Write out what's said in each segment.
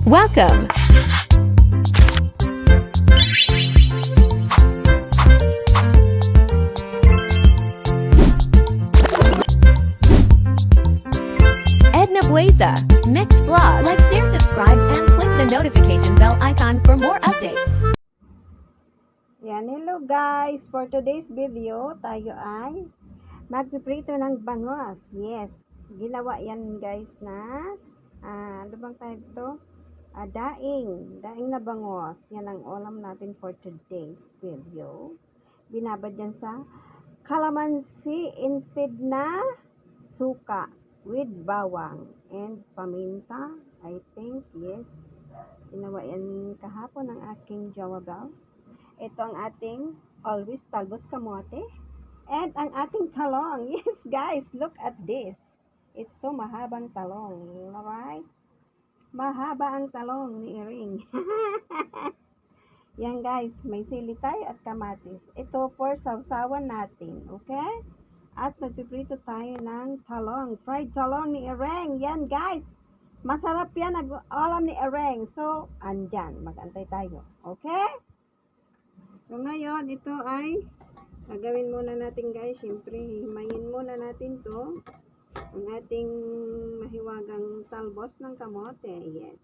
Welcome! Edna Bueza, Mixed Vlog. Like, share, subscribe, and click the notification bell icon for more updates. Yan, hello guys! For today's video, tayo ay magpiprito ng bangos. Yes, ginawa yan guys na ano bang type to? Daing na bangos. Yan ang ulam natin for today's video. Binabad yan sa calamansi instead na suka with bawang and paminta. I think, yes. Ginawa yan kahapon ng aking Jawa Bells. Ito ang ating always talbos kamote. And ang ating talong. Yes, guys, look at this. It's so mahabang talong. Alright? Mahaba ang talong ni Iring. Yan, guys. May sili tayo at kamatis. Ito for sawsawan natin. Okay? At magpiprito tayo ng talong. Fried talong ni Iring. Yan, guys. Masarap yan ang ulam ni Iring. So, andyan. Mag-antay tayo. Okay? So, ngayon, ito ay gagawin muna natin guys, syempre himayin muna natin to ang ating mahiwagang talbos ng kamote. Yes,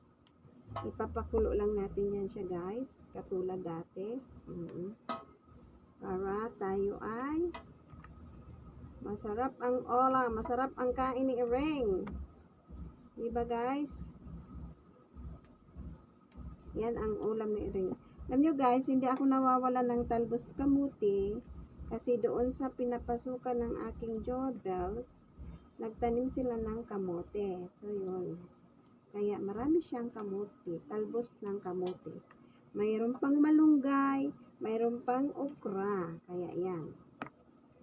ipapakulo lang natin yan siya guys, katulad dati. Para tayo ay masarap ang ulam, masarap ang kain ni Iring, diba guys? Yan ang ulam ni Iring. Alam nyo guys, hindi ako nawawala ng talbos kamuti kasi doon sa pinapasukan ng aking Jawa Bells, nagtanim sila ng kamote. So, yun. Kaya marami siyang kamote, talbos ng kamote. Mayroon pang malunggay, mayroon pang okra. Kaya yan.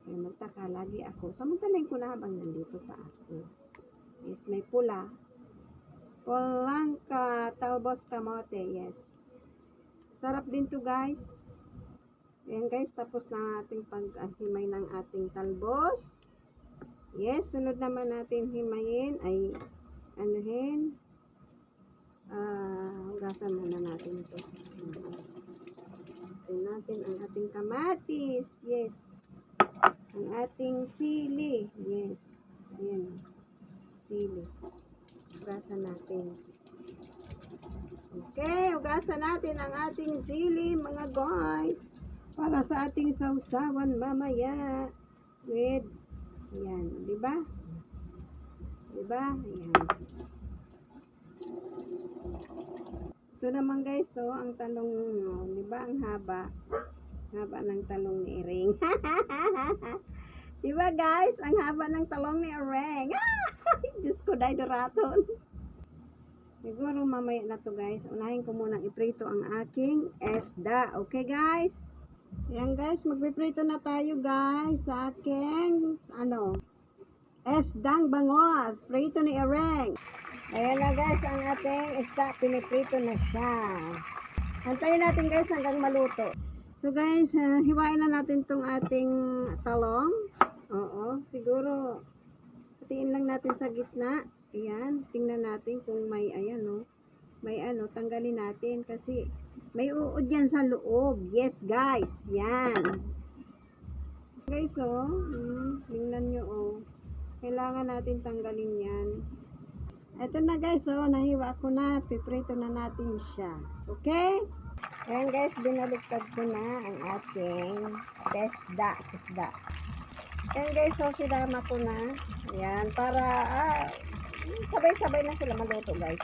Kaya magtaka lagi ako. Samantalin ko na habang nandito pa ako. Yes, may pula. Pulang talbos kamote, yes. Sarap din to guys. Ayan guys, tapos na ating paghimay ng ating talbos. Yes, sunod naman natin himayin ay anuhin. Hugasan muna natin ito. Hugasan natin ang ating kamatis. Yes. Ang ating sili. Yes. Ayan. Sili. Hugasan natin. Okay, hugasan natin ang ating sili mga guys. Para sa ating sausawan mamaya with yan, di ba? Di ba? Ayan. Ito naman guys, so ang talong, di ba ang haba? Haba ng talong ni Iring. Di ba guys? Ang haba ng talong ni Iring. Diyos ko, dahil raton. Siguro mamaya na to guys. Unahin ko munang iprito ang aking esda. Okay guys? Yan guys, magpiprito na tayo guys sa aking esdang bangos. Prito ni Iring. Ayan na guys, ang ating esda, piniprito na siya. Antayin natin guys hanggang maluto. So guys, hiwain na natin tong ating talong. Oo, siguro hatiin lang natin sa gitna. Ayan, tingnan natin kung may may tanggalin natin kasi may uod yan sa loob. Yes guys, yan. Guys, tingnan nyo, kailangan natin tanggalin yan. Ito na guys, nahiwa ko na, piprito na natin siya. Okay? Ayan guys, binaliktad ko na ang ating isda. Ayan guys, sinama ko na. Ayan, para sabay-sabay na sila maluto guys.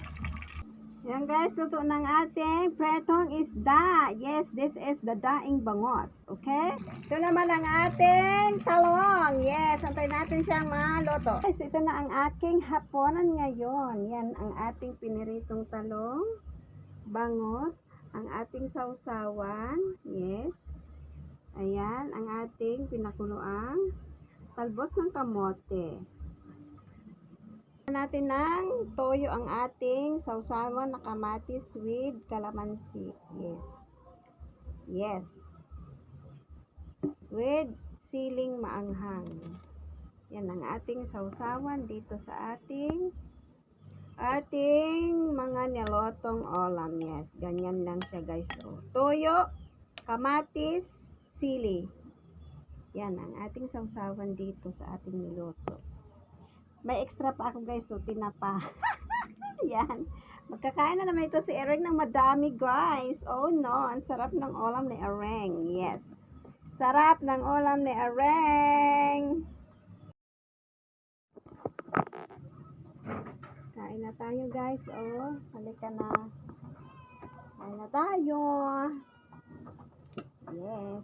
Yan guys, luto ng ating pretong isda. Yes, this is the daing bangos. Okay? Ito naman ang ating talong. Yes, antay natin siyang maluto. Guys, ito na ang aking hapunan ngayon. Yan ang ating piniritong talong, bangos, ang ating sausawan. Yes. Ayan, ang ating pinakuluang talbos ng kamote. Natin ng toyo ang ating sausawan na kamatis with calamansi. Yes. Yes. With siling maanghang. Yan ang ating sausawan dito sa ating ating mga nilotong ulam. Yes, ganyan lang siya guys. Oh. Toyo, kamatis, sili. Yan ang ating sausawan dito sa ating niloto. May extra pa ako guys, so tinapa. Yan. Magkakain na naman ito si Ereng ng madami guys. Oh no, ang sarap ng ulam ni Ereng. Yes. Sarap ng ulam ni Ereng. Kain na tayo guys. Oh, halika na. Kain na tayo. Yes.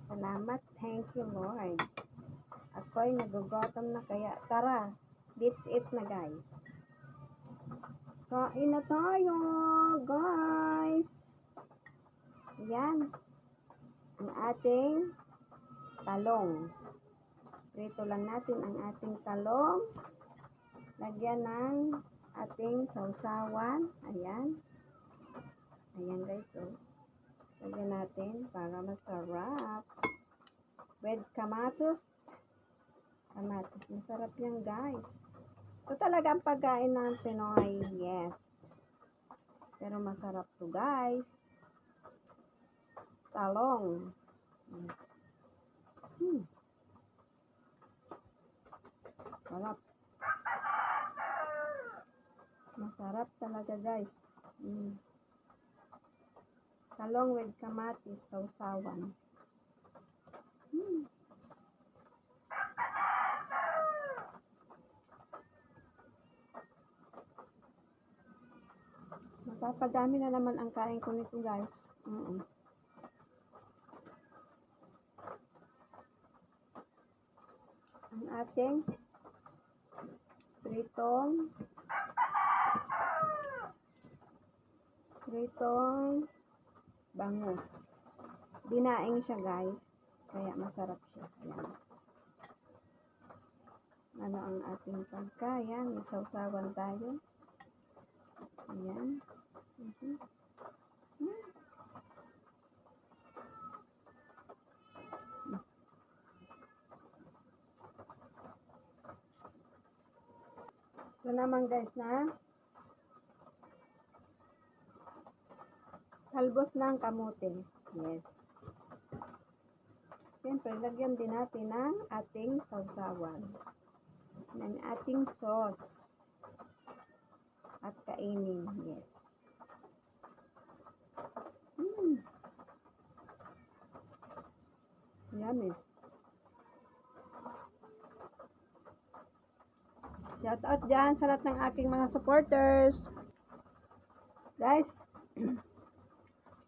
Salamat. Thank you Lord. Ako'y nagugutom na kaya. Tara. Let's eat na guys. Kain na tayo guys. Yan. Ang ating talong. Prito lang natin ang ating talong. Lagyan ng ating sausawan. Ayan. Ayan guys. So, lagyan natin para masarap. With kamatis. Kamatis. Masarap yan guys. Ito talaga ang pagkain ng Pinoy. Yes. Pero masarap to guys. Talong. Yes. Sarap. Masarap talaga guys. Talong with kamatis, sausawan. Mapapadami na naman ang kain ko nito guys. Ang ating pritong bangus. Dinaing siya guys. Kaya masarap siya. Ayan. Ano ang ating pagkain? May sausawan tayo. Ayan. Ito naman guys na talbos ng kamote. Yes. Siyempre, lagyan din natin ng ating sausawan. Ng ating sauce. At kainin. Yes. Yummy. Shout out dyan sa lahat ng aking mga supporters. Guys,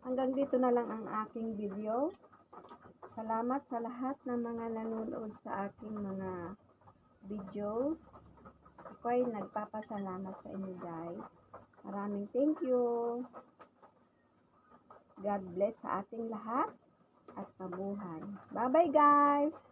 hanggang dito na lang ang aking video. Salamat sa lahat ng mga nanonood sa aking mga videos. Ako ay nagpapasalamat sa inyo guys. Maraming thank you. God bless sa ating lahat at mabuhay. Bye bye guys!